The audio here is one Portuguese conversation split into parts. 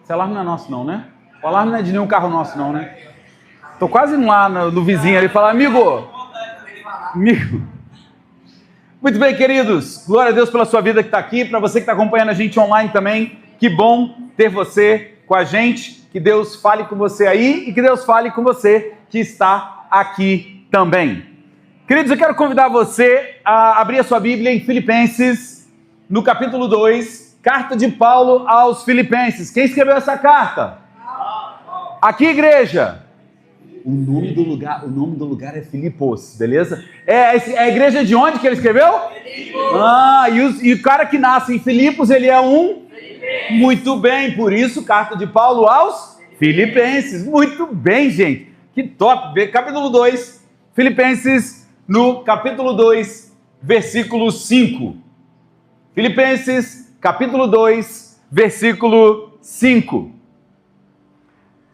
Esse alarme não é nosso não, né? O alarme não é de nenhum carro nosso não, né? Tô quase lá no vizinho ali, falar, amigo. Muito bem, queridos. Glória a Deus pela sua vida que está aqui, para você que está acompanhando a gente online também. Que bom ter você com a gente. Que Deus fale com você aí e que Deus fale com você que está aqui também. Queridos, eu quero convidar você a abrir a sua Bíblia em Filipenses, no capítulo 2, carta de Paulo aos Filipenses. Quem escreveu essa carta? Aqui, igreja. O nome do lugar é Filipos, beleza? É a igreja de onde que ele escreveu? Filipos. E o cara que nasce em Filipos, ele é um? Muito bem, por isso, carta de Paulo aos Filipenses. Muito bem, gente. Que top. Capítulo 2, Filipenses, no capítulo 2, versículo 5. Filipenses, capítulo 2, versículo 5.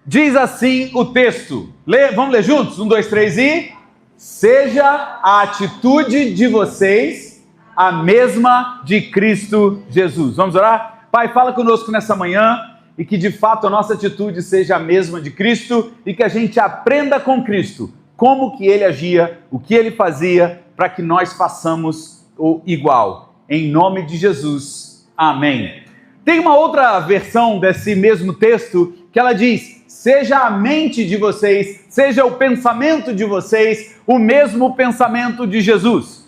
Diz assim o texto. Vamos ler juntos? 1, 2, 3 e... Seja a atitude de vocês a mesma de Cristo Jesus. Vamos orar? Pai, fala conosco nessa manhã e que de fato a nossa atitude seja a mesma de Cristo e que a gente aprenda com Cristo como que ele agia, o que ele fazia, para que nós façamos o igual. Em nome de Jesus. Amém. Tem uma outra versão desse mesmo texto que ela diz: seja a mente de vocês, seja o pensamento de vocês, o mesmo pensamento de Jesus.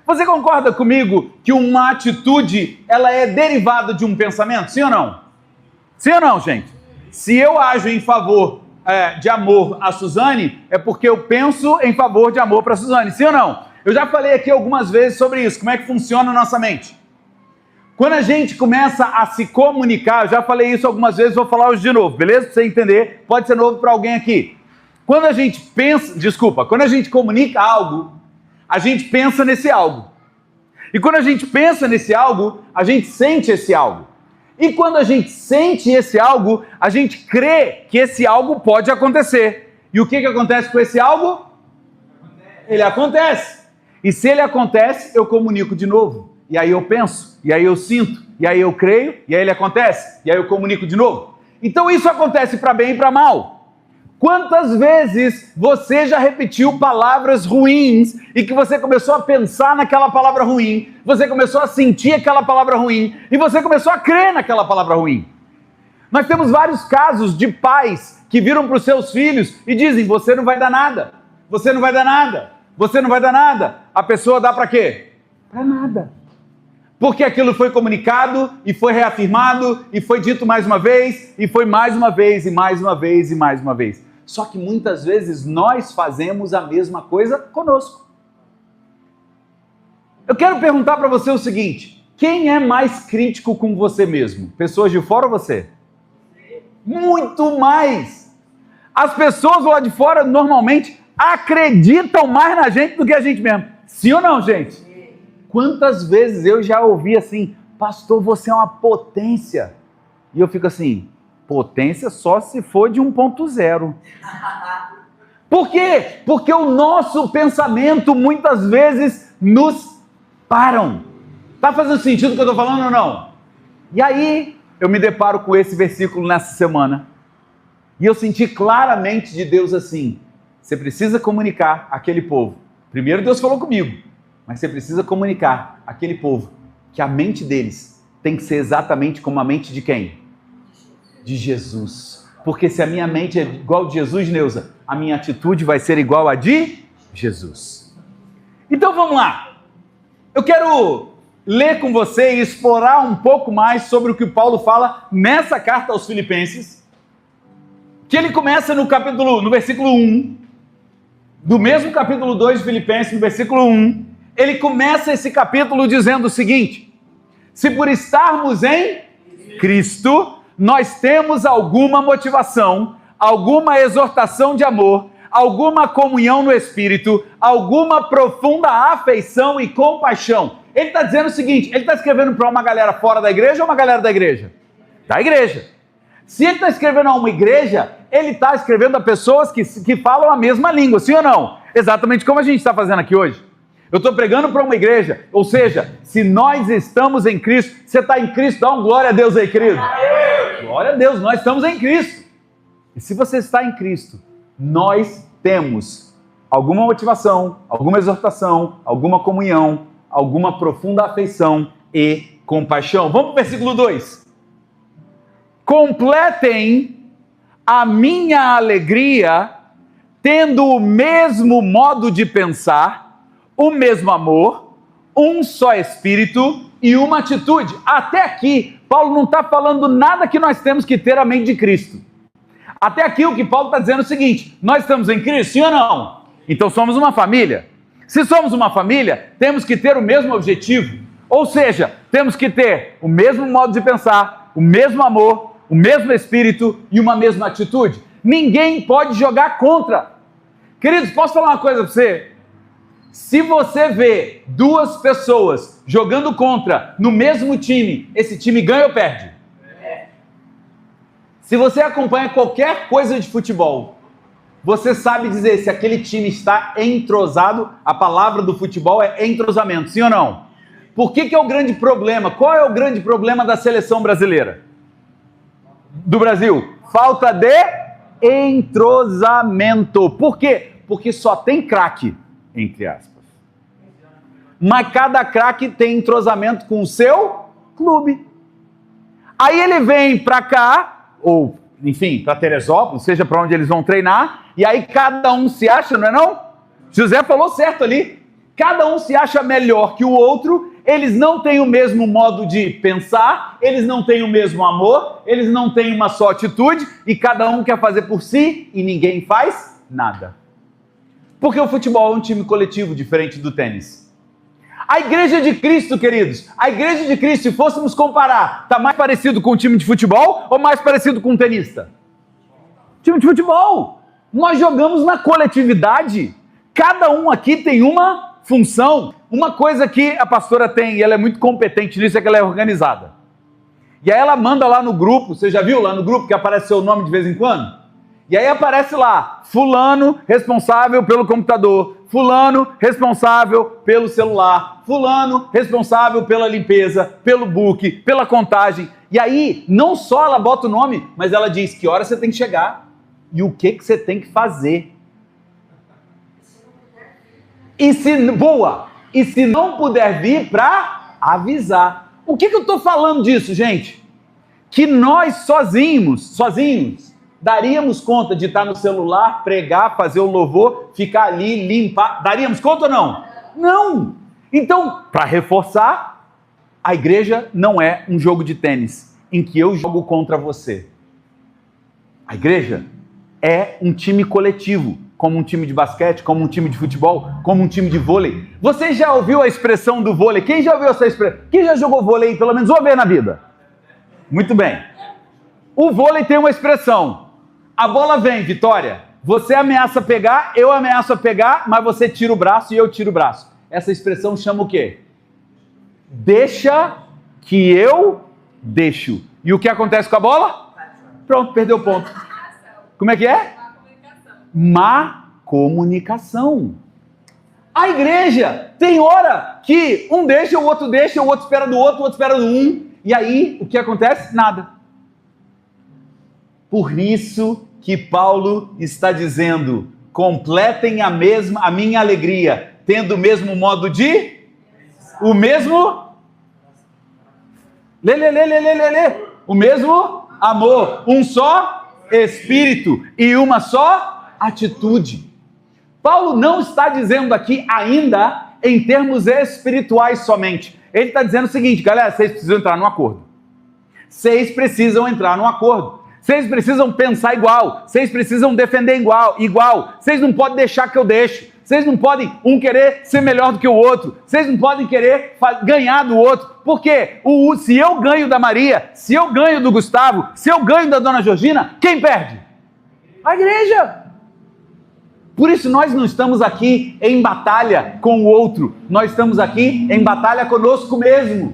Você concorda comigo que uma atitude, ela é derivada de um pensamento? Sim ou não? Sim ou não, gente? Se eu ajo em favor de amor a Suzane, é porque eu penso em favor de amor para a Suzane. Sim ou não? Eu já falei aqui algumas vezes sobre isso, como é que funciona a nossa mente. Quando a gente começa a se comunicar, eu já falei isso algumas vezes, vou falar hoje de novo, beleza? Para você entender, pode ser novo para alguém aqui. Quando a gente comunica algo, a gente pensa nesse algo. E quando a gente pensa nesse algo, a gente sente esse algo. E quando a gente sente esse algo, a gente crê que esse algo pode acontecer. E o que acontece com esse algo? Ele acontece. E se ele acontece, eu comunico de novo. E aí eu penso, e aí eu sinto, e aí eu creio, e aí ele acontece, e aí eu comunico de novo. Então isso acontece para bem e para mal. Quantas vezes você já repetiu palavras ruins e que você começou a pensar naquela palavra ruim, você começou a sentir aquela palavra ruim e você começou a crer naquela palavra ruim? Nós temos vários casos de pais que viram para os seus filhos e dizem: você não vai dar nada, você não vai dar nada, você não vai dar nada. A pessoa dá para quê? Para nada. Porque aquilo foi comunicado e foi reafirmado e foi dito mais uma vez e foi mais uma vez e mais uma vez e mais uma vez. Só que muitas vezes nós fazemos a mesma coisa conosco. Eu quero perguntar para você o seguinte: quem é mais crítico com você mesmo? Pessoas de fora ou você? Muito mais. As pessoas lá de fora normalmente acreditam mais na gente do que a gente mesmo. Sim ou não, gente? Quantas vezes eu já ouvi assim: pastor, você é uma potência. E eu fico assim: potência só se for de 1.0. Por quê? Porque o nosso pensamento muitas vezes nos param. Tá fazendo sentido o que eu estou falando ou não? E aí eu me deparo com esse versículo nessa semana. E eu senti claramente de Deus assim: você precisa comunicar àquele povo. Primeiro Deus falou comigo. Mas você precisa comunicar àquele povo que a mente deles tem que ser exatamente como a mente de quem? De Jesus. Porque se a minha mente é igual a de Jesus, Neuza, a minha atitude vai ser igual a de Jesus. Então vamos lá. Eu quero ler com você e explorar um pouco mais sobre o que Paulo fala nessa carta aos Filipenses, que ele começa no versículo 1, do mesmo capítulo 2 de Filipenses, no versículo 1, ele começa esse capítulo dizendo o seguinte: se por estarmos em Cristo, nós temos alguma motivação, alguma exortação de amor, alguma comunhão no Espírito, alguma profunda afeição e compaixão. Ele está dizendo o seguinte: ele está escrevendo para uma galera fora da igreja ou uma galera da igreja? Da igreja. Se ele está escrevendo a uma igreja, ele está escrevendo a pessoas que falam a mesma língua, sim ou não? Exatamente como a gente está fazendo aqui hoje. Eu estou pregando para uma igreja, ou seja, se nós estamos em Cristo, você está em Cristo, dá um glória a Deus aí, querido. Glória a Deus, nós estamos em Cristo. E se você está em Cristo, nós temos alguma motivação, alguma exortação, alguma comunhão, alguma profunda afeição e compaixão. Vamos para o versículo 2. Completem a minha alegria, tendo o mesmo modo de pensar, o mesmo amor, um só espírito e uma atitude. Até aqui, Paulo não está falando nada que nós temos que ter a mente de Cristo. Até aqui o que Paulo está dizendo é o seguinte: nós estamos em Cristo, sim ou não? Então somos uma família. Se somos uma família, temos que ter o mesmo objetivo. Ou seja, temos que ter o mesmo modo de pensar, o mesmo amor, o mesmo espírito e uma mesma atitude. Ninguém pode jogar contra. Queridos, posso falar uma coisa para você? Se você vê duas pessoas jogando contra no mesmo time, esse time ganha ou perde? Se você acompanha qualquer coisa de futebol, você sabe dizer se aquele time está entrosado. A palavra do futebol é entrosamento, sim ou não? Por que é o grande problema? Qual é o grande problema da seleção brasileira? Do Brasil? Falta de entrosamento. Por quê? Porque só tem craque, entre aspas. Mas cada craque tem entrosamento com o seu clube. Aí ele vem para cá, ou enfim, para Teresópolis, seja para onde eles vão treinar, e aí cada um se acha, não é não? José falou certo ali. Cada um se acha melhor que o outro, eles não têm o mesmo modo de pensar, eles não têm o mesmo amor, eles não têm uma só atitude, e cada um quer fazer por si e ninguém faz nada. Porque o futebol é um time coletivo, diferente do tênis. A igreja de Cristo, queridos, a igreja de Cristo, se fôssemos comparar, está mais parecido com um time de futebol ou mais parecido com um tenista? Time de futebol. Nós jogamos na coletividade. Cada um aqui tem uma função. Uma coisa que a pastora tem, e ela é muito competente nisso, é que ela é organizada. E aí ela manda lá no grupo, você já viu lá no grupo que aparece seu nome de vez em quando? E aí aparece lá, fulano responsável pelo computador, fulano responsável pelo celular, fulano responsável pela limpeza, pelo book, pela contagem. E aí, não só ela bota o nome, mas ela diz que hora você tem que chegar e o que você tem que fazer. E se não puder vir, para avisar. O que eu estou falando disso, gente? Que nós sozinhos, daríamos conta de estar no celular, pregar, fazer o louvor, ficar ali, limpar. Daríamos conta ou não? Não! Então, para reforçar, a igreja não é um jogo de tênis em que eu jogo contra você. A igreja é um time coletivo, como um time de basquete, como um time de futebol, como um time de vôlei. Você já ouviu a expressão do vôlei? Quem já ouviu essa expressão? Quem já jogou vôlei pelo menos uma vez na vida? Muito bem. O vôlei tem uma expressão. A bola vem, Vitória. Você ameaça pegar, eu ameaço a pegar, mas você tira o braço e eu tiro o braço. Essa expressão chama o quê? Deixa que eu deixo. E o que acontece com a bola? Pronto, perdeu o ponto. Como é que é? Má comunicação. A igreja tem hora que um deixa, o outro espera do outro, o outro espera do um. E aí, o que acontece? Nada. Por isso que Paulo está dizendo, completem a minha alegria, tendo o mesmo modo de... O mesmo... O mesmo amor, um só espírito e uma só atitude. Paulo não está dizendo aqui ainda em termos espirituais somente. Ele está dizendo o seguinte, galera, vocês precisam entrar num acordo. Vocês precisam entrar num acordo. Vocês precisam pensar igual. Vocês precisam defender igual. Vocês não podem deixar que eu deixe. Vocês não podem um querer ser melhor do que o outro. Vocês não podem querer ganhar do outro. Por quê? Se eu ganho da Maria, se eu ganho do Gustavo, se eu ganho da Dona Georgina, quem perde? A igreja. Por isso nós não estamos aqui em batalha com o outro. Nós estamos aqui em batalha conosco mesmo.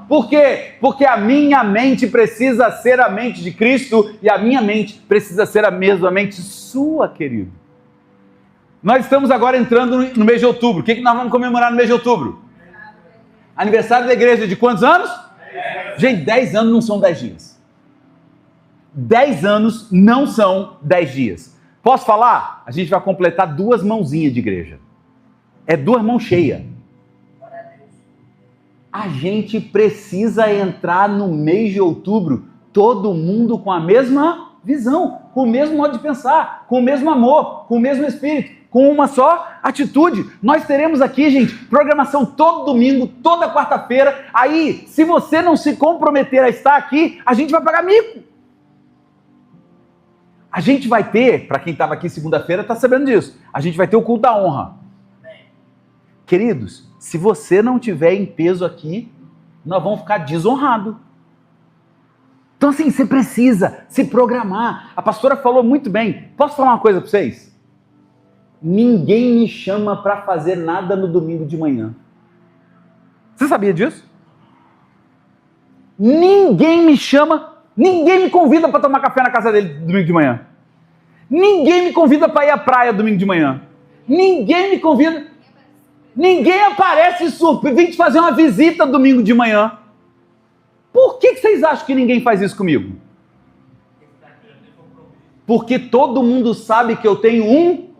Por quê? Porque a minha mente precisa ser a mente de Cristo e a minha mente precisa ser a mesma mente sua, querido. Nós estamos agora entrando no mês de outubro. O que nós vamos comemorar no mês de outubro? Aniversário da igreja de quantos anos? 10. Gente, 10 anos não são 10 dias. 10 anos não são 10 dias. Posso falar? A gente vai completar 2 mãozinhas de igreja. É 2 mãos cheias. A gente precisa entrar no mês de outubro, todo mundo com a mesma visão, com o mesmo modo de pensar, com o mesmo amor, com o mesmo espírito, com uma só atitude. Nós teremos aqui, gente, programação todo domingo, toda quarta-feira. Aí, se você não se comprometer a estar aqui, a gente vai pagar mico. A gente vai ter, para quem estava aqui segunda-feira, está sabendo disso, a gente vai ter o culto da honra. Queridos, se você não tiver em peso aqui, nós vamos ficar desonrados. Então assim, você precisa se programar. A pastora falou muito bem. Posso falar uma coisa para vocês? Ninguém me chama para fazer nada no domingo de manhã. Você sabia disso? Ninguém me chama, ninguém me convida para tomar café na casa dele domingo de manhã. Ninguém me convida para ir à praia domingo de manhã. Ninguém me convida. Ninguém aparece surpresa, vem te fazer uma visita domingo de manhã. Por que vocês acham que ninguém faz isso comigo? Porque todo mundo sabe que eu tenho um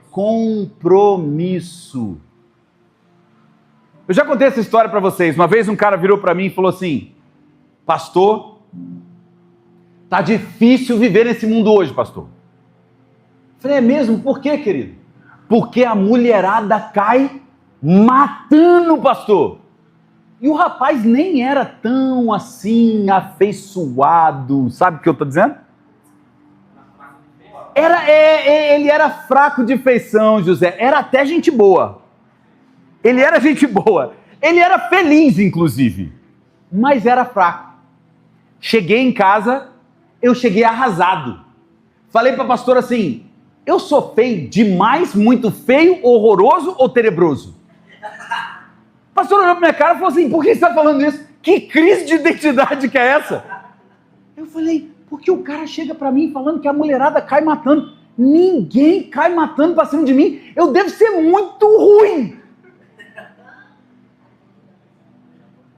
compromisso. Eu já contei essa história para vocês. Uma vez um cara virou para mim e falou assim: pastor, tá difícil viver nesse mundo hoje, pastor. Eu falei, é mesmo? Por quê, querido? Porque a mulherada cai matando, pastor. E o rapaz nem era tão assim afeiçoado. Sabe o que eu estou dizendo? Ele era fraco de feição, José. Era até gente boa. Ele era gente boa. Ele era feliz, inclusive. Mas era fraco. Cheguei em casa, eu cheguei arrasado. Falei para a pastora assim: eu sou feio demais, muito feio, horroroso ou tenebroso? O pastor olhou para minha cara e falou assim: por que você está falando isso? Que crise de identidade que é essa? Eu falei: porque o cara chega para mim falando que a mulherada cai matando. Ninguém cai matando para cima de mim. Eu devo ser muito ruim.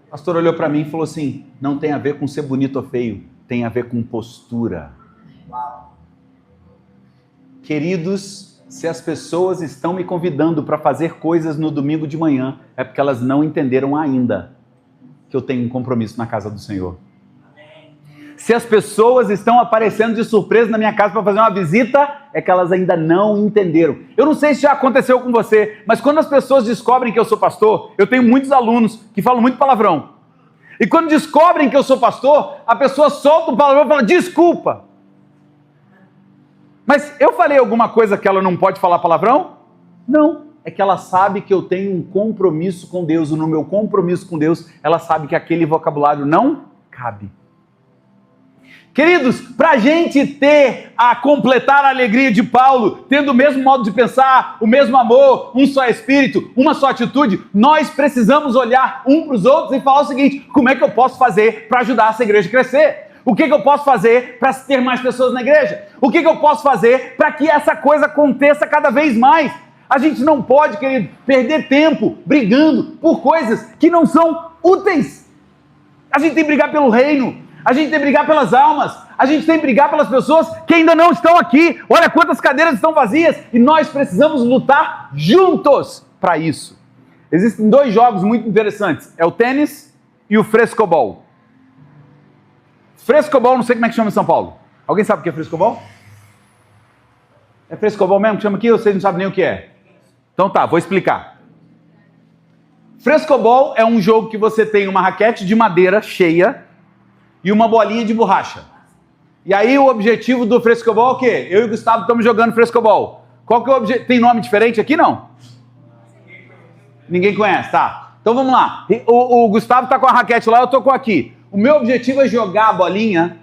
O pastor olhou para mim e falou assim: não tem a ver com ser bonito ou feio, tem a ver com postura. Uau. Queridos, se as pessoas estão me convidando para fazer coisas no domingo de manhã, é porque elas não entenderam ainda que eu tenho um compromisso na casa do Senhor. Se as pessoas estão aparecendo de surpresa na minha casa para fazer uma visita, é que elas ainda não entenderam. Eu não sei se já aconteceu com você, mas quando as pessoas descobrem que eu sou pastor, eu tenho muitos alunos que falam muito palavrão. E quando descobrem que eu sou pastor, a pessoa solta um palavrão e fala: desculpa. Mas eu falei alguma coisa que ela não pode falar palavrão? Não. É que ela sabe que eu tenho um compromisso com Deus, e no meu compromisso com Deus, ela sabe que aquele vocabulário não cabe. Queridos, para a gente completar a alegria de Paulo, tendo o mesmo modo de pensar, o mesmo amor, um só espírito, uma só atitude, nós precisamos olhar um para os outros e falar o seguinte: como é que eu posso fazer para ajudar essa igreja a crescer? O que eu posso fazer para ter mais pessoas na igreja? O que eu posso fazer para que essa coisa aconteça cada vez mais? A gente não pode, querido, perder tempo brigando por coisas que não são úteis. A gente tem que brigar pelo reino, a gente tem que brigar pelas almas, a gente tem que brigar pelas pessoas que ainda não estão aqui. Olha quantas cadeiras estão vazias e nós precisamos lutar juntos para isso. Existem 2 jogos muito interessantes, é o tênis e o frescobol. Frescobol, não sei como é que chama em São Paulo. Alguém sabe o que é frescobol? É frescobol mesmo que chama aqui ou vocês não sabem nem o que é? Então tá, vou explicar. Frescobol é um jogo que você tem uma raquete de madeira cheia e uma bolinha de borracha. E aí o objetivo do frescobol é o quê? Eu e o Gustavo estamos jogando frescobol. Qual que é o objetivo? Tem nome diferente aqui, não? Ninguém conhece, tá. Então vamos lá. O Gustavo está com a raquete lá, eu estou com aqui. O meu objetivo é jogar a bolinha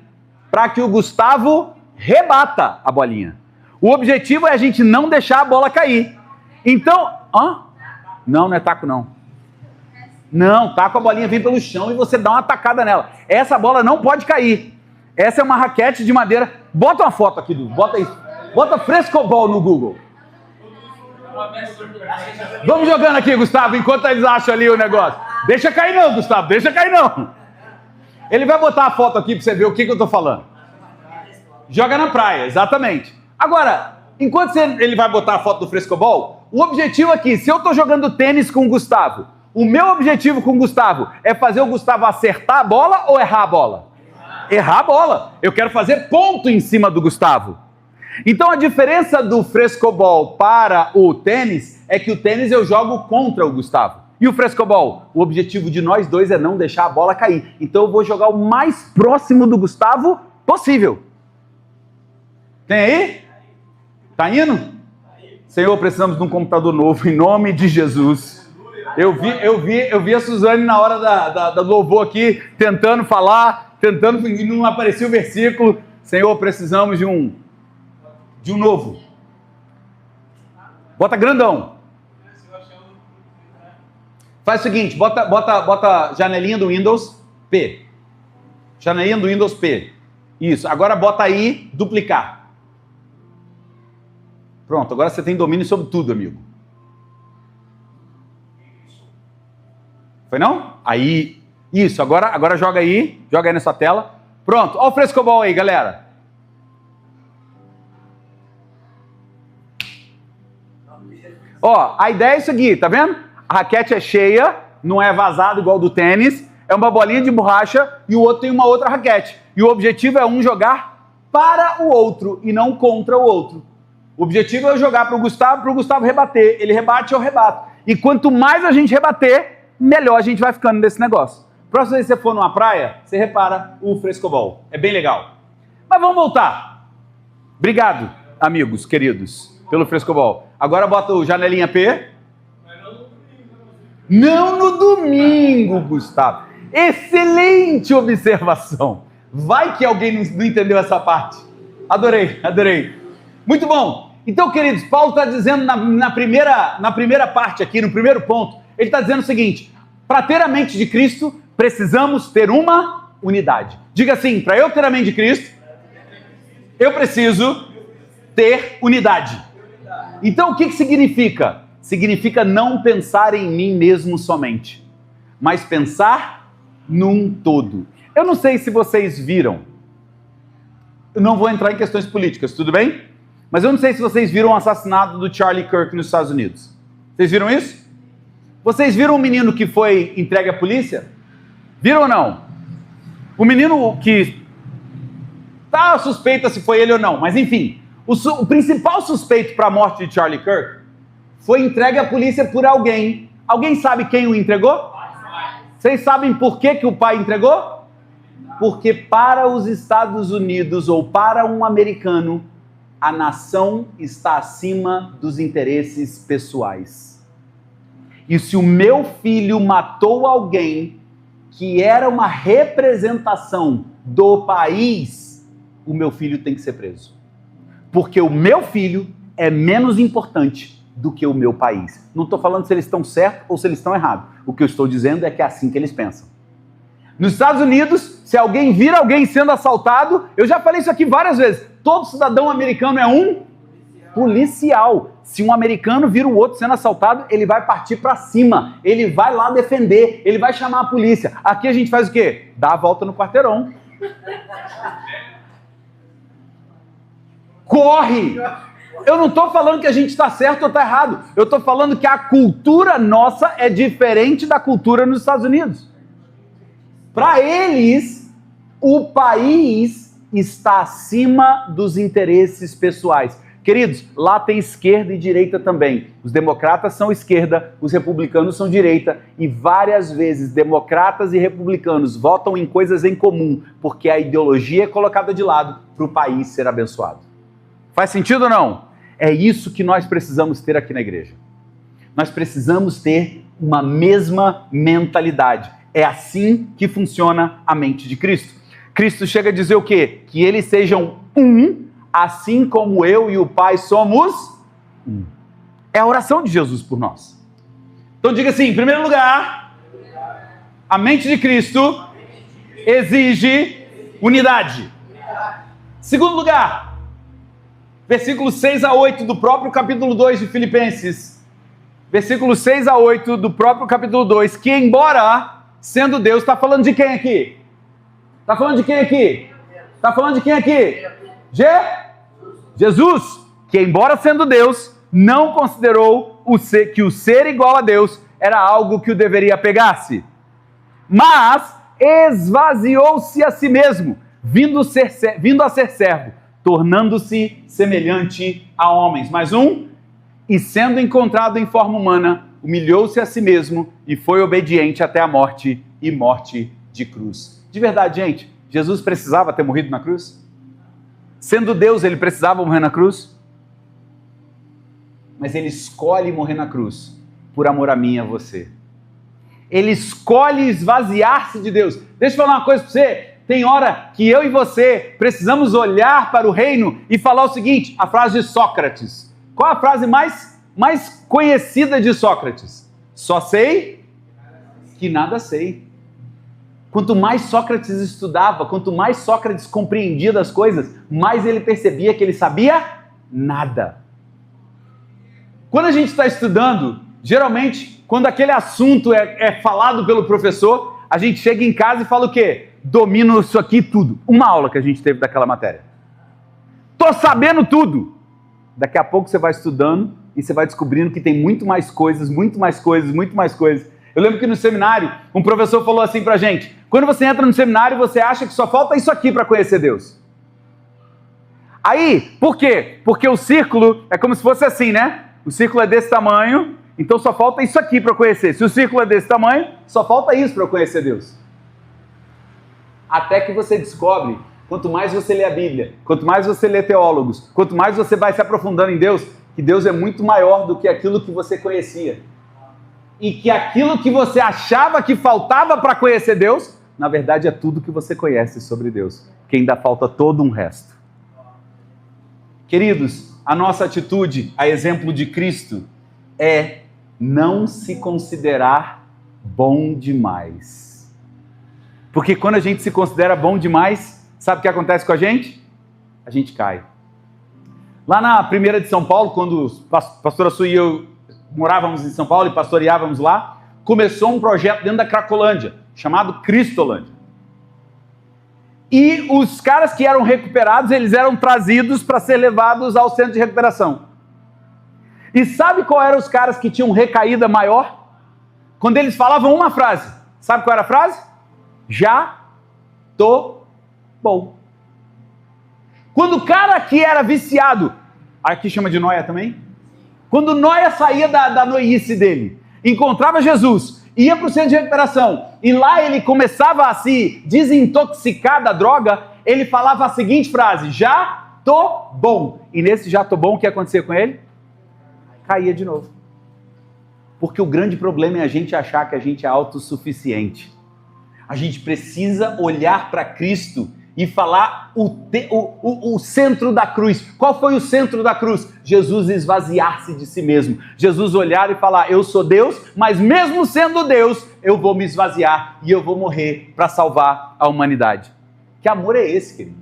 para que o Gustavo rebata a bolinha. O objetivo é a gente não deixar a bola cair. Então... Não é taco não. Não, taco, a bolinha vem pelo chão e você dá uma tacada nela. Essa bola não pode cair. Essa é uma raquete de madeira. Bota uma foto aqui, bota aí. Bota frescobol no Google. Vamos jogando aqui, Gustavo, enquanto eles acham ali o negócio. Deixa cair não, Gustavo, deixa cair não. Ele vai botar a foto aqui para você ver o que eu tô falando. Joga na praia, exatamente. Agora, enquanto ele vai botar a foto do frescobol, o objetivo aqui, se eu tô jogando tênis com o Gustavo, o meu objetivo com o Gustavo é fazer o Gustavo acertar a bola ou errar a bola? Errar a bola. Eu quero fazer ponto em cima do Gustavo. Então a diferença do frescobol para o tênis é que o tênis eu jogo contra o Gustavo. E o frescobol? O objetivo de nós dois é não deixar a bola cair. Então eu vou jogar o mais próximo do Gustavo possível. Tem aí? Tá indo? Senhor, precisamos de um computador novo, em nome de Jesus. Eu vi a Suzane na hora da louvor aqui, tentando falar, e não aparecia o versículo. Senhor, precisamos de um novo. Bota grandão. Faz o seguinte, bota janelinha do Windows P. Janelinha do Windows P. Isso, agora bota aí, duplicar. Pronto, agora você tem domínio sobre tudo, amigo. Foi não? Aí, isso, agora joga aí na sua tela. Pronto, olha o frescobol aí, galera. Ó, a ideia é isso aqui, tá vendo? A raquete é cheia, não é vazado igual do tênis, é uma bolinha de borracha e o outro tem uma outra raquete. E o objetivo é um jogar para o outro e não contra o outro. O objetivo é eu jogar para o Gustavo rebater. Ele rebate, eu rebato. E quanto mais a gente rebater, melhor a gente vai ficando nesse negócio. Próxima vez que você for numa praia, você repara o frescobol. É bem legal. Mas vamos voltar. Obrigado, amigos, queridos, pelo frescobol. Agora bota o janelinha P. Não no domingo, Gustavo. Excelente observação. Vai que alguém não entendeu essa parte. Adorei. Muito bom. Então, queridos, Paulo está dizendo na primeira parte aqui, no primeiro ponto, ele está dizendo o seguinte: para ter a mente de Cristo, precisamos ter uma unidade. Diga assim, para eu ter a mente de Cristo, eu preciso ter unidade. Então, o que significa? Significa não pensar em mim mesmo somente, mas pensar num todo. Eu não sei se vocês viram, eu não vou entrar em questões políticas, tudo bem? Mas eu não sei se vocês viram o assassinato do Charlie Kirk nos Estados Unidos. Vocês viram isso? Vocês viram o menino que foi entregue à polícia? Viram ou não? O menino que tá suspeita se foi ele ou não, mas enfim, o principal suspeito para a morte de Charlie Kirk foi entregue à polícia por alguém. Alguém sabe quem o entregou? Vocês sabem por que o pai entregou? Porque para os Estados Unidos ou para um americano, a nação está acima dos interesses pessoais. E se o meu filho matou alguém que era uma representação do país, o meu filho tem que ser preso. Porque o meu filho é menos importante do que o meu país. Não estou falando se eles estão certos ou se eles estão errados. O que eu estou dizendo é que é assim que eles pensam. Nos Estados Unidos, se alguém vira alguém sendo assaltado, eu já falei isso aqui várias vezes, todo cidadão americano é um policial. Se um americano vira o outro sendo assaltado, ele vai partir para cima, ele vai lá defender, ele vai chamar a polícia. Aqui a gente faz o quê? Dá a volta no quarteirão. Corre! Eu não estou falando que a gente está certo ou está errado. Eu estou falando que a cultura nossa é diferente da cultura nos Estados Unidos. Para eles, o país está acima dos interesses pessoais. Queridos, lá tem esquerda e direita também. Os democratas são esquerda, os republicanos são direita. E várias vezes democratas e republicanos votam em coisas em comum, porque a ideologia é colocada de lado para o país ser abençoado. Faz sentido ou não? É isso que nós precisamos ter aqui na igreja. Nós precisamos ter uma mesma mentalidade. É assim que funciona a mente de Cristo. Cristo chega a dizer o quê? Que eles sejam um, assim como eu e o Pai somos um. É a oração de Jesus por nós. Então diga assim, em primeiro lugar, a mente de Cristo exige unidade. Segundo lugar, versículos 6 a 8 do próprio capítulo 2 de Filipenses. Versículos 6 a 8 do próprio capítulo 2, que embora sendo Deus, está falando de quem aqui? Está falando de quem aqui? Está falando de quem aqui? Jesus, que embora sendo Deus, não considerou que o ser igual a Deus era algo que o deveria apegar-se, mas esvaziou-se a si mesmo, vindo a ser servo, tornando-se semelhante a homens. Mais um, e sendo encontrado em forma humana, humilhou-se a si mesmo e foi obediente até a morte e morte de cruz. De verdade, gente, Jesus precisava ter morrido na cruz? Sendo Deus, ele precisava morrer na cruz? Mas ele escolhe morrer na cruz por amor a mim e a você. Ele escolhe esvaziar-se de Deus. Deixa eu falar uma coisa para você. Tem hora que eu e você precisamos olhar para o reino e falar o seguinte, a frase de Sócrates. Qual a frase mais conhecida de Sócrates? Só sei que nada sei. Quanto mais Sócrates estudava, quanto mais Sócrates compreendia das coisas, mais ele percebia que ele sabia nada. Quando a gente está estudando, geralmente, quando aquele assunto é falado pelo professor, a gente chega em casa e fala o quê? Domino isso aqui tudo. Uma aula que a gente teve daquela matéria. Tô sabendo tudo. Daqui a pouco você vai estudando e você vai descobrindo que tem muito mais coisas, muito mais coisas, muito mais coisas. Eu lembro que no seminário, um professor falou assim pra gente, quando você entra no seminário, você acha que só falta isso aqui para conhecer Deus. Aí, por quê? Porque o círculo é como se fosse assim, né? O círculo é desse tamanho, então só falta isso aqui para eu conhecer. Se o círculo é desse tamanho, só falta isso para eu conhecer Deus. Até que você descobre, quanto mais você lê a Bíblia, quanto mais você lê teólogos, quanto mais você vai se aprofundando em Deus, que Deus é muito maior do que aquilo que você conhecia. E que aquilo que você achava que faltava para conhecer Deus, na verdade é tudo que você conhece sobre Deus, que ainda falta todo um resto. Queridos, a nossa atitude, a exemplo de Cristo, é não se considerar bom demais. Porque quando a gente se considera bom demais, sabe o que acontece com a gente? A gente cai. Lá na primeira de São Paulo, quando a pastora Su e eu morávamos em São Paulo e pastoreávamos lá, começou um projeto dentro da Cracolândia, chamado Cristolândia. E os caras que eram recuperados, eles eram trazidos para ser levados ao centro de recuperação. E sabe qual eram os caras que tinham recaída maior? Quando eles falavam uma frase. Sabe qual era a frase? Já tô bom. Quando o cara que era viciado, aqui chama de noia também? Quando noia saía da noiice dele, encontrava Jesus, ia para o centro de recuperação, e lá ele começava a se desintoxicar da droga, ele falava a seguinte frase, já tô bom. E nesse já tô bom, o que acontecia com ele? Caía de novo. Porque o grande problema é a gente achar que a gente é autossuficiente. A gente precisa olhar para Cristo e falar o centro da cruz. Qual foi o centro da cruz? Jesus esvaziar-se de si mesmo. Jesus olhar e falar, eu sou Deus, mas mesmo sendo Deus, eu vou me esvaziar e eu vou morrer para salvar a humanidade. Que amor é esse, querido?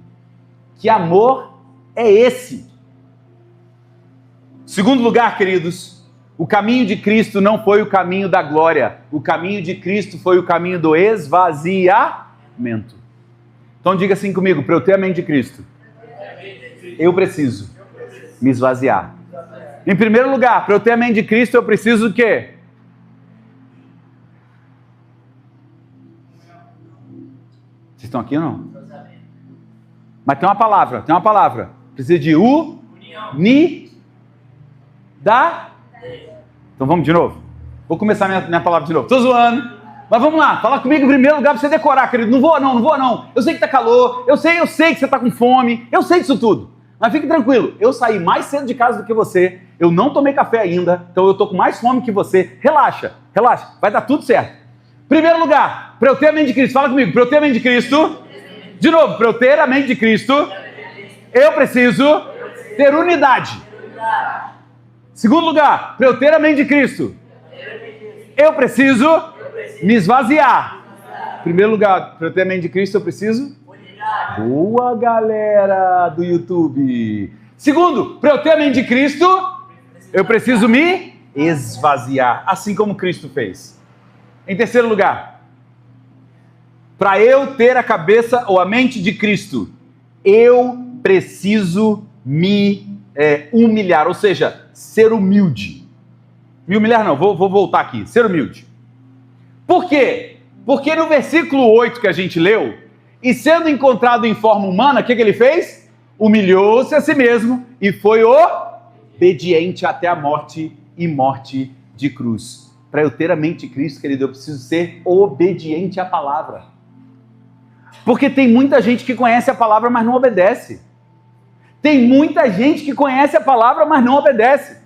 Que amor é esse? Segundo lugar, queridos, o caminho de Cristo não foi o caminho da glória. O caminho de Cristo foi o caminho do esvaziamento. Então diga assim comigo, para eu ter a mente de Cristo, eu preciso me esvaziar. Em primeiro lugar, para eu ter a mente de Cristo, eu preciso o quê? Vocês estão aqui ou não? Mas tem uma palavra. Precisa de unidade. Então vamos de novo? Vou começar minha palavra de novo. Estou zoando. Mas vamos lá, fala comigo em primeiro lugar para você decorar, querido. Não vou não. Eu sei que tá calor, eu sei que você tá com fome, eu sei disso tudo. Mas fique tranquilo, eu saí mais cedo de casa do que você, eu não tomei café ainda, então eu tô com mais fome que você. Relaxa, vai dar tudo certo. Primeiro lugar, para eu ter a mente de Cristo, fala comigo, para eu ter a mente de Cristo, de novo, para eu ter a mente de Cristo, eu preciso ter unidade. Segundo lugar, para eu ter a mente de Cristo, eu preciso me esvaziar. Primeiro lugar, para eu ter a mente de Cristo, eu preciso... Boa, galera do YouTube! Segundo, para eu ter a mente de Cristo, eu preciso me esvaziar, assim como Cristo fez. Em terceiro lugar, para eu ter a cabeça ou a mente de Cristo, eu preciso me humilhar, ou seja, ser humilde. Me humilhar não, vou voltar aqui, ser humilde. Por quê? Porque no versículo 8 que a gente leu, e sendo encontrado em forma humana, o que ele fez? Humilhou-se a si mesmo e foi obediente até a morte e morte de cruz. Para eu ter a mente de Cristo, querido, eu preciso ser obediente à palavra. Porque tem muita gente que conhece a palavra, mas não obedece. Tem muita gente que conhece a palavra, mas não obedece.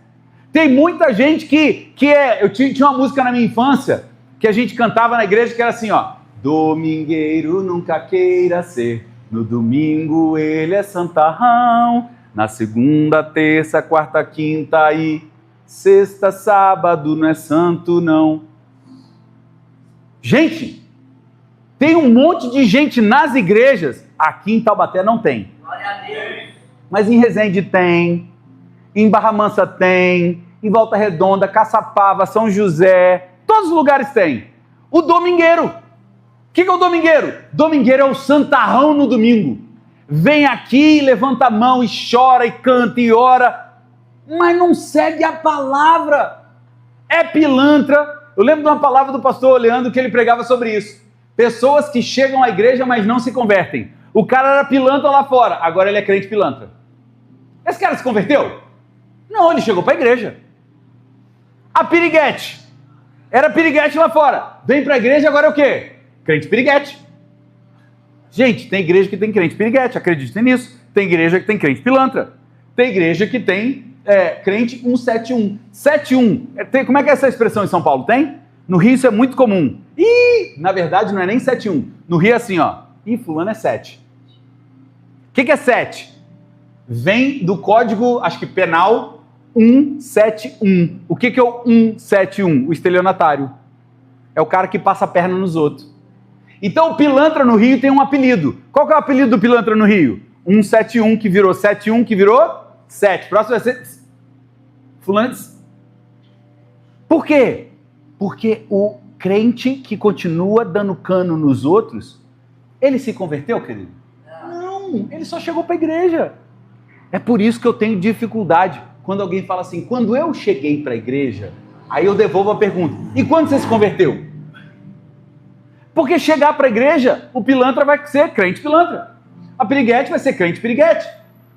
Tem muita gente eu tinha uma música na minha infância, que a gente cantava na igreja, que era assim, ó. Domingueiro nunca queira ser, no domingo ele é santarrão, na segunda, terça, quarta, quinta e sexta, sábado não é santo não. Gente, tem um monte de gente nas igrejas, aqui em Taubaté não tem. Glória a Deus. Mas em Resende tem, em Barra Mansa tem, em Volta Redonda, Caçapava, São José, todos os lugares tem. O domingueiro. O que é o domingueiro? Domingueiro é o santarrão no domingo. Vem aqui, levanta a mão e chora e canta e ora, mas não segue a palavra. É pilantra. Eu lembro de uma palavra do pastor Leandro que ele pregava sobre isso. Pessoas que chegam à igreja, mas não se convertem. O cara era pilantra lá fora, agora ele é crente pilantra. Esse cara se converteu? Não, ele chegou para a igreja. A piriguete. Era piriguete lá fora. Vem para a igreja, agora é o quê? Crente piriguete. Gente, tem igreja que tem crente piriguete, acreditem nisso. Tem igreja que tem crente pilantra. Tem igreja que tem crente 171. 71. Como é que é essa expressão em São Paulo? Tem? No Rio isso é muito comum. E, na verdade, não é nem 71. No Rio é assim, ó. Fulano é 7. O que é 7? Vem do código, acho que penal, 171. O que é o 171? O estelionatário. É o cara que passa a perna nos outros. Então o pilantra no Rio tem um apelido. Qual que é o apelido do pilantra no Rio? 171 que virou 71 que virou 7. Próximo vai ser fulano. Por quê? Porque o crente que continua dando cano nos outros, ele se converteu, querido? Não, ele só chegou para a igreja. É por isso que eu tenho dificuldade quando alguém fala assim, quando eu cheguei para a igreja, aí eu devolvo a pergunta, e quando você se converteu? Porque chegar para a igreja, o pilantra vai ser crente pilantra. A piriguete vai ser crente piriguete.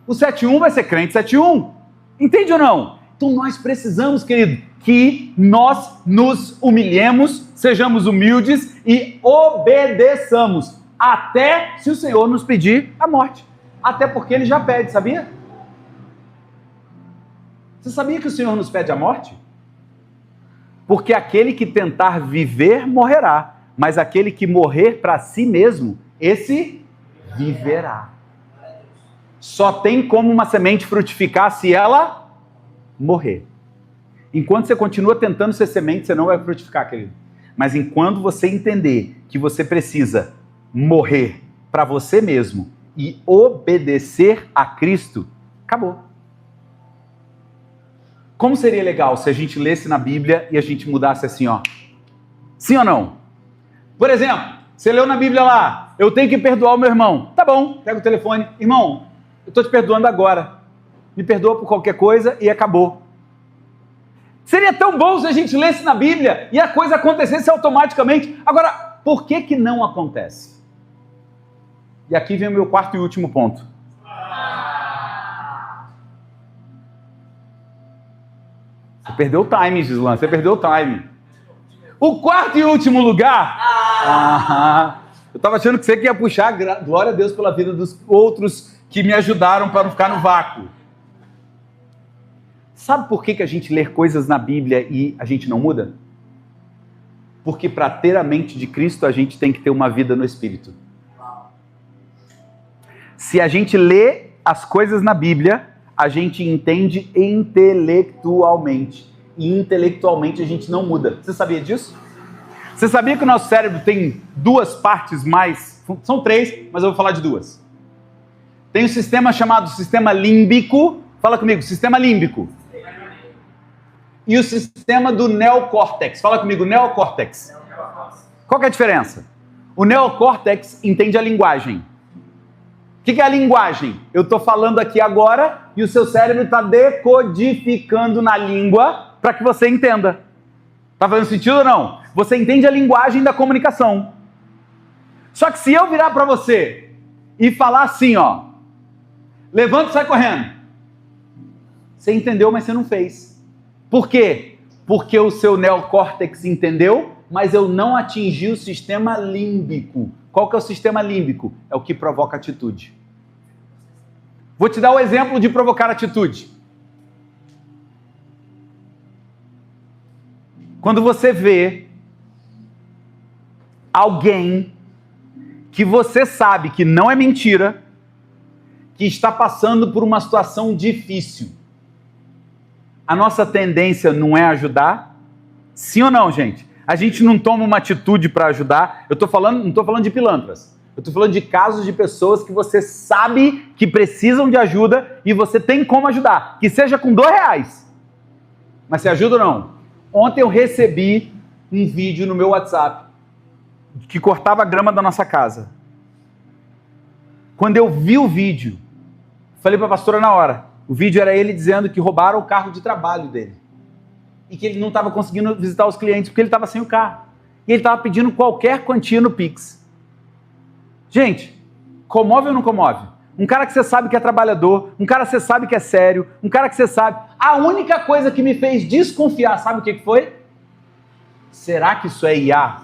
O 71 vai ser crente 71. Entende ou não? Então nós precisamos, querido, que nós nos humilhemos, sejamos humildes e obedeçamos. Até se o Senhor nos pedir a morte. Até porque Ele já pede, sabia? Você sabia que o Senhor nos pede a morte? Porque aquele que tentar viver, morrerá. Mas aquele que morrer para si mesmo, esse viverá. Só tem como uma semente frutificar se ela morrer. Enquanto você continua tentando ser semente, você não vai frutificar, querido. Mas enquanto você entender que você precisa morrer para você mesmo e obedecer a Cristo, acabou. Como seria legal se a gente lesse na Bíblia e a gente mudasse assim, ó? Sim ou não? Por exemplo, você leu na Bíblia lá, eu tenho que perdoar o meu irmão. Tá bom, pega o telefone. Irmão, eu estou te perdoando agora. Me perdoa por qualquer coisa e acabou. Seria tão bom se a gente lesse na Bíblia e a coisa acontecesse automaticamente. Agora, por que não acontece? E aqui vem o meu quarto e último ponto. Você perdeu o time, Gislan, você perdeu o time. O quarto e último lugar... eu estava achando que você ia puxar, glória a Deus pela vida dos outros que me ajudaram para não ficar no vácuo. Sabe por que a gente lê coisas na Bíblia e a gente não muda? Porque para ter a mente de Cristo, a gente tem que ter uma vida no Espírito. Se a gente lê as coisas na Bíblia, a gente entende intelectualmente. E intelectualmente a gente não muda. Você sabia disso? Você sabia que o nosso cérebro tem duas partes mais... São três, mas eu vou falar de duas. Tem um sistema chamado sistema límbico. Fala comigo, sistema límbico. E o sistema do neocórtex. Fala comigo, neocórtex. Qual que é a diferença? O neocórtex entende a linguagem. O que é a linguagem? Eu estou falando aqui agora e o seu cérebro está decodificando na língua para que você entenda. Está fazendo sentido ou não? Você entende a linguagem da comunicação. Só que se eu virar para você e falar assim, ó, levanta e sai correndo. Você entendeu, mas você não fez. Por quê? Porque o seu neocórtex entendeu, mas eu não atingi o sistema límbico. Qual que é o sistema límbico? É o que provoca atitude. Vou te dar o exemplo de provocar atitude. Quando você vê alguém que você sabe que não é mentira, que está passando por uma situação difícil, a nossa tendência não é ajudar? Sim ou não, gente? A gente não toma uma atitude para ajudar. Não estou falando de pilantras. Eu estou falando de casos de pessoas que você sabe que precisam de ajuda e você tem como ajudar. Que seja com R$2. Mas você ajuda ou não? Ontem eu recebi um vídeo no meu WhatsApp que cortava a grama da nossa casa. Quando eu vi o vídeo, falei para a pastora na hora. O vídeo era ele dizendo que roubaram o carro de trabalho dele. E que ele não estava conseguindo visitar os clientes porque ele estava sem o carro. E ele estava pedindo qualquer quantia no Pix. Gente, comove ou não comove? Um cara que você sabe que é trabalhador, um cara que você sabe que é sério, um cara que você sabe... A única coisa que me fez desconfiar, sabe o que foi? Será que isso é IA?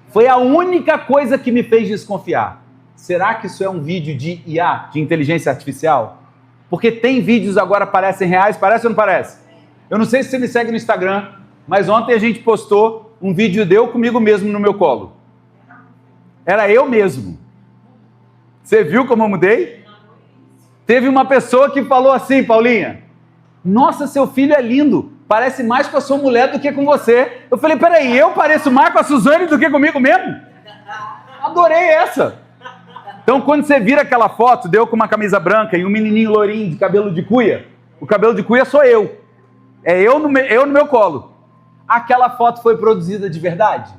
Foi a única coisa que me fez desconfiar. Será que isso é um vídeo de IA, de inteligência artificial? Porque tem vídeos agora que parecem reais, parece ou não parece? Eu não sei se você me segue no Instagram, mas ontem a gente postou um vídeo de eu comigo mesmo no meu colo. Era eu mesmo. Você viu como eu mudei? Teve uma pessoa que falou assim, Paulinha, nossa, seu filho é lindo, parece mais com a sua mulher do que com você. Eu falei, peraí, eu pareço mais com a Suzane do que comigo mesmo? Adorei essa. Então, quando você vira aquela foto, deu com uma camisa branca e um menininho lourinho de cabelo de cuia, o cabelo de cuia sou eu. É eu no meu colo. Aquela foto foi produzida de verdade?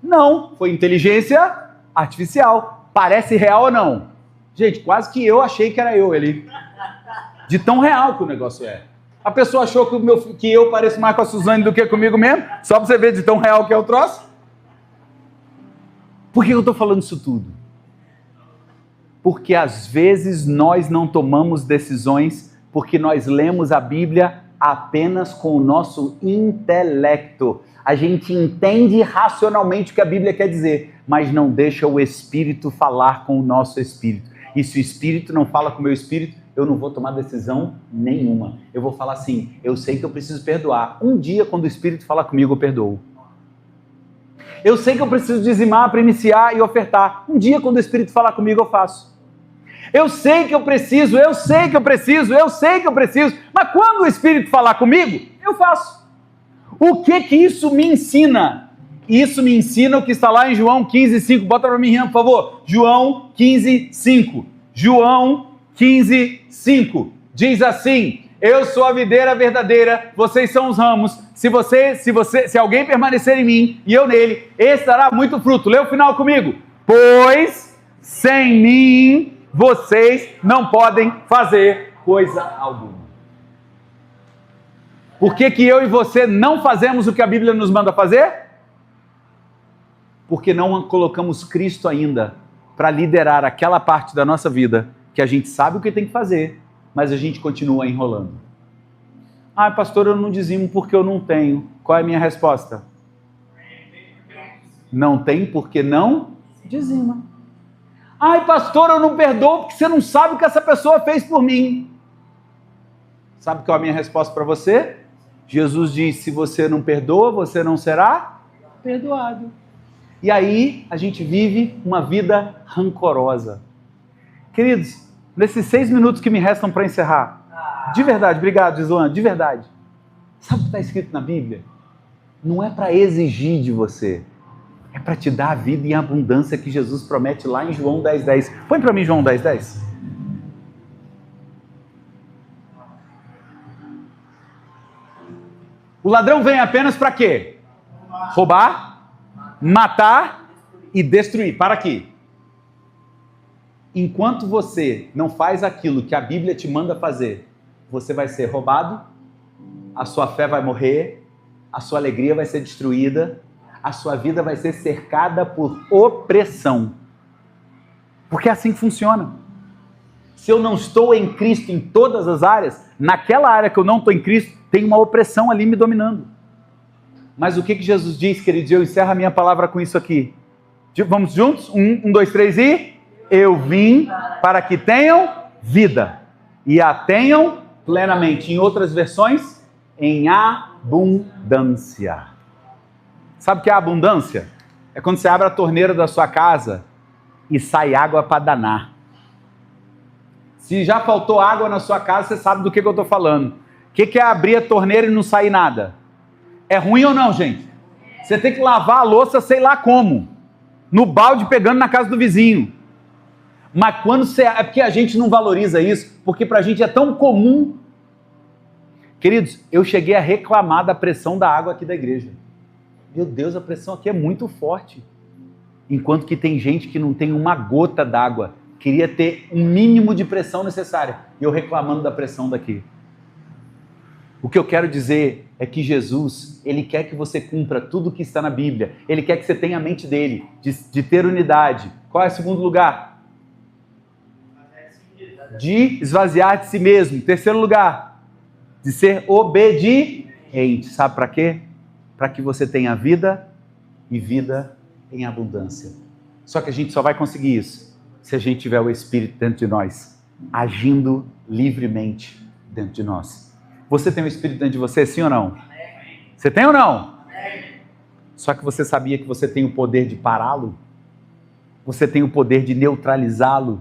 Não, foi inteligência artificial. Parece real ou não? Gente, quase que eu achei que era eu ali. De tão real que o negócio é. A pessoa achou que eu pareço mais com a Suzane do que comigo mesmo? Só pra você ver de tão real que é o troço? Por que eu tô falando isso tudo? Porque às vezes nós não tomamos decisões porque nós lemos a Bíblia apenas com o nosso intelecto. A gente entende racionalmente o que a Bíblia quer dizer, mas não deixa o Espírito falar com o nosso espírito. E se o Espírito não fala com o meu espírito, eu não vou tomar decisão nenhuma. Eu vou falar assim, eu sei que eu preciso perdoar. Um dia, quando o Espírito falar comigo, eu perdoo. Eu sei que eu preciso dizimar para iniciar e ofertar. Um dia, quando o Espírito falar comigo, eu faço. Eu sei que eu preciso, mas quando o Espírito falar comigo, eu faço. O que isso me ensina? Isso me ensina o que está lá em João 15:5. Bota para mim, Rian, por favor. João 15:5. João 15:5. Diz assim, eu sou a videira verdadeira, vocês são os ramos. Se alguém permanecer em mim e eu nele, esse dará muito fruto. Lê o final comigo. Pois sem mim vocês não podem fazer coisa alguma. Por que eu e você não fazemos o que a Bíblia nos manda fazer? Porque não colocamos Cristo ainda para liderar aquela parte da nossa vida que a gente sabe o que tem que fazer, mas a gente continua enrolando. Ah, pastor, eu não dizimo porque eu não tenho. Qual é a minha resposta? Não tem porque não dizima. Ai, pastor, eu não perdoo porque você não sabe o que essa pessoa fez por mim. Sabe qual é a minha resposta para você? Jesus diz, se você não perdoa, você não será perdoado. E aí, a gente vive uma vida rancorosa. Queridos, nesses 6 minutos que me restam para encerrar, de verdade, obrigado, Islã, de verdade. Sabe o que está escrito na Bíblia? Não é para exigir de você, é para te dar a vida em abundância que Jesus promete lá em João 10:10. Põe para mim João 10:10. O ladrão vem apenas para quê? Roubar, matar e destruir. Para aqui. enquanto você não faz aquilo que a Bíblia te manda fazer, você vai ser roubado, a sua fé vai morrer, a sua alegria vai ser destruída, a sua vida vai ser cercada por opressão. Porque é assim que funciona. Se eu não estou em Cristo em todas as áreas, naquela área que eu não estou em Cristo, tem uma opressão ali me dominando. Mas o que Jesus diz, queridos? Eu encerro a minha palavra com isso aqui. Vamos juntos? 1, 2, 3 e... Eu vim para que tenham vida e a tenham plenamente. Em outras versões, em abundância. Sabe o que é abundância? É quando você abre a torneira da sua casa e sai água para danar. Se já faltou água na sua casa, você sabe do que eu estou falando. O que é abrir a torneira e não sair nada? É ruim ou não, gente? Você tem que lavar a louça sei lá como. No balde pegando na casa do vizinho. Mas quando você... É porque a gente não valoriza isso, porque pra gente é tão comum. Queridos, eu cheguei a reclamar da pressão da água aqui da igreja. Meu Deus, a pressão aqui é muito forte. Enquanto que tem gente que não tem uma gota d'água. Queria ter um mínimo de pressão necessária. E eu reclamando da pressão daqui. O que eu quero dizer é que Jesus, Ele quer que você cumpra tudo o que está na Bíblia. Ele quer que você tenha a mente dele, de ter unidade. Qual é o segundo lugar? De esvaziar de si mesmo. Terceiro lugar, de ser obediente. Sabe para quê? Para que você tenha vida e vida em abundância. Só que a gente só vai conseguir isso se a gente tiver o Espírito dentro de nós, agindo livremente dentro de nós. Você tem o Espírito dentro de você, sim ou não? Você tem ou não? Só que você sabia que você tem o poder de pará-lo? Você tem o poder de neutralizá-lo?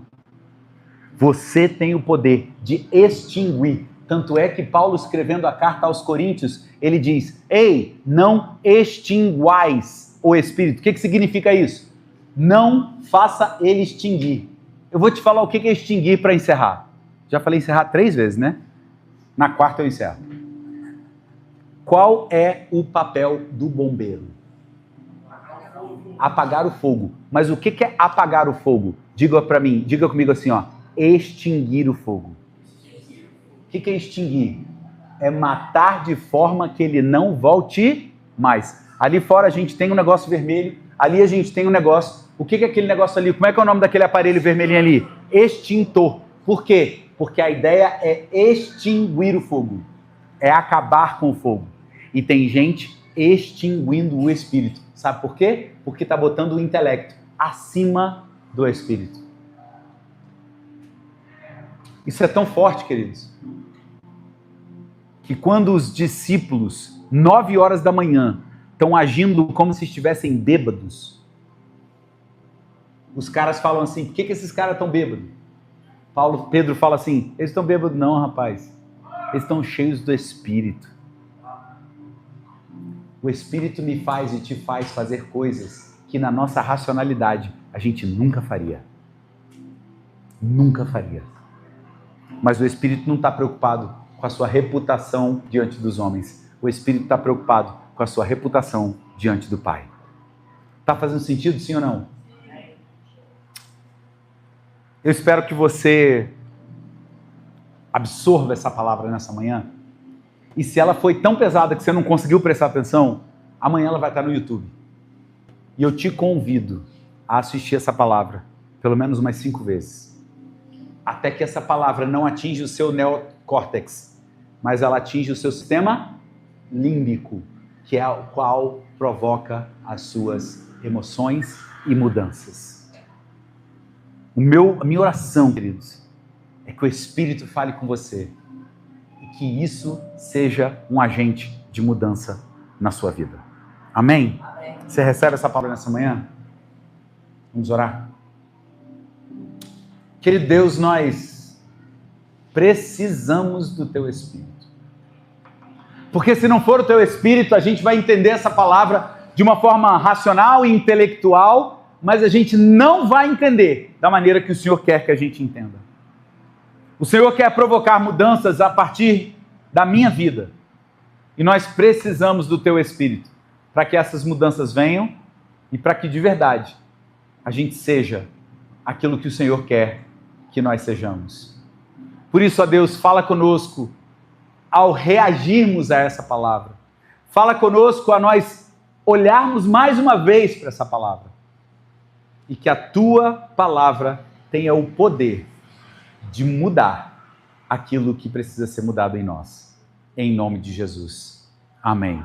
Você tem o poder de extinguir. Tanto é que Paulo, escrevendo a carta aos Coríntios, ele diz: ei, não extinguais o Espírito. O que significa isso? Não faça ele extinguir. Eu vou te falar o que é extinguir para encerrar. Já falei encerrar 3 vezes, né? Na 4ª eu encerro. Qual é o papel do bombeiro? Apagar o fogo. Mas o que é apagar o fogo? Diga para mim, diga comigo assim, ó. Extinguir o fogo. O que é extinguir? É matar de forma que ele não volte mais. Ali fora a gente tem um negócio vermelho, ali a gente tem um negócio. O que é aquele negócio ali? Como é que é o nome daquele aparelho vermelhinho ali? Extintor. Por quê? Porque a ideia é extinguir o fogo. É acabar com o fogo. E tem gente extinguindo o espírito. Sabe por quê? Porque está botando o intelecto acima do espírito. Isso é tão forte, queridos, que quando os discípulos, 9 horas da manhã, estão agindo como se estivessem bêbados, os caras falam assim: por que esses caras estão bêbados? Pedro fala assim: eles estão bêbados não, rapaz. Eles estão cheios do Espírito. O Espírito me faz e te faz fazer coisas que na nossa racionalidade a gente nunca faria. Nunca faria. Mas o Espírito não está preocupado com a sua reputação diante dos homens. O Espírito está preocupado com a sua reputação diante do Pai. Está fazendo sentido, sim ou não? Eu espero que você absorva essa palavra nessa manhã. E se ela foi tão pesada que você não conseguiu prestar atenção, amanhã ela vai estar no YouTube. E eu te convido a assistir essa palavra pelo menos umas 5 vezes. Até que essa palavra não atinja o seu neocórtex, mas ela atinge o seu sistema límbico, que é o qual provoca as suas emoções e mudanças. A minha oração, queridos, é que o Espírito fale com você e que isso seja um agente de mudança na sua vida. Amém? Amém. Você recebe essa palavra nessa manhã? Vamos orar? Querido Deus, nós precisamos do Teu Espírito. Porque se não for o Teu Espírito, a gente vai entender essa palavra de uma forma racional e intelectual, mas a gente não vai entender da maneira que o Senhor quer que a gente entenda. O Senhor quer provocar mudanças a partir da minha vida. E nós precisamos do Teu Espírito para que essas mudanças venham e para que de verdade a gente seja aquilo que o Senhor quer que nós sejamos. Por isso, ó Deus, fala conosco ao reagirmos a essa palavra. Fala conosco a nós olharmos mais uma vez para essa palavra. E que a tua palavra tenha o poder de mudar aquilo que precisa ser mudado em nós. Em nome de Jesus. Amém.